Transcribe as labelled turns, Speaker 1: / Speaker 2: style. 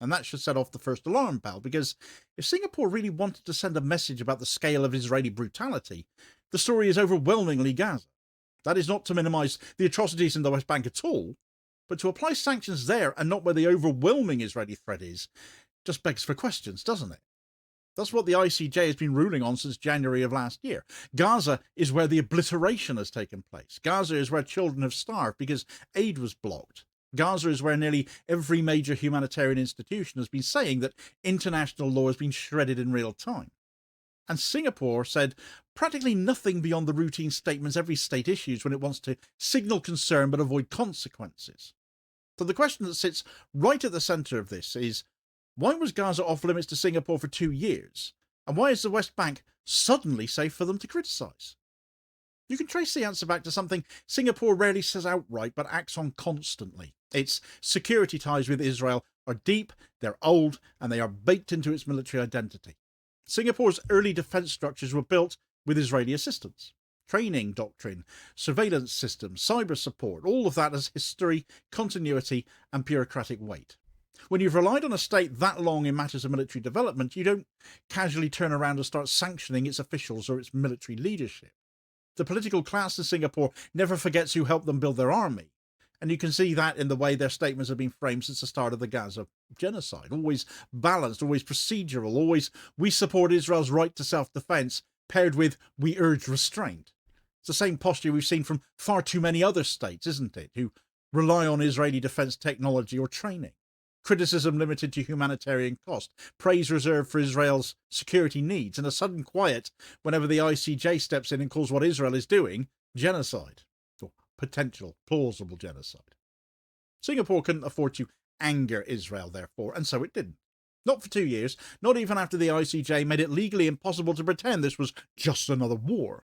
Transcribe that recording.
Speaker 1: And that should set off the first alarm bell, because if Singapore really wanted to send a message about the scale of Israeli brutality, the story is overwhelmingly Gaza. That is not to minimise the atrocities in the West Bank at all, but to apply sanctions there and not where the overwhelming Israeli threat is, just begs for questions, doesn't it? That's what the ICJ has been ruling on since January of last year. Gaza is where the obliteration has taken place. Gaza is where children have starved because aid was blocked. Gaza is where nearly every major humanitarian institution has been saying that international law has been shredded in real time. And Singapore said practically nothing beyond the routine statements every state issues when it wants to signal concern but avoid consequences. So the question that sits right at the centre of this is, why was Gaza off limits to Singapore for 2 years? And why is the West Bank suddenly safe for them to criticise? You can trace the answer back to something Singapore rarely says outright but acts on constantly. Its security ties with Israel are deep, they're old, and they are baked into its military identity. Singapore's early defence structures were built with Israeli assistance. Training doctrine, surveillance systems, cyber support, all of that has history, continuity, and bureaucratic weight. When you've relied on a state that long in matters of military development, you don't casually turn around and start sanctioning its officials or its military leadership. The political class in Singapore never forgets who helped them build their army. And you can see that in the way their statements have been framed since the start of the Gaza genocide. Always balanced, always procedural, always we support Israel's right to self-defense, paired with we urge restraint. It's the same posture we've seen from far too many other states, isn't it, who rely on Israeli defense technology or training. Criticism limited to humanitarian cost, praise reserved for Israel's security needs, and a sudden quiet whenever the ICJ steps in and calls what Israel is doing genocide, or potential plausible genocide. Singapore couldn't afford to anger Israel, therefore, and so it didn't. Not for 2 years, not even after the ICJ made it legally impossible to pretend this was just another war.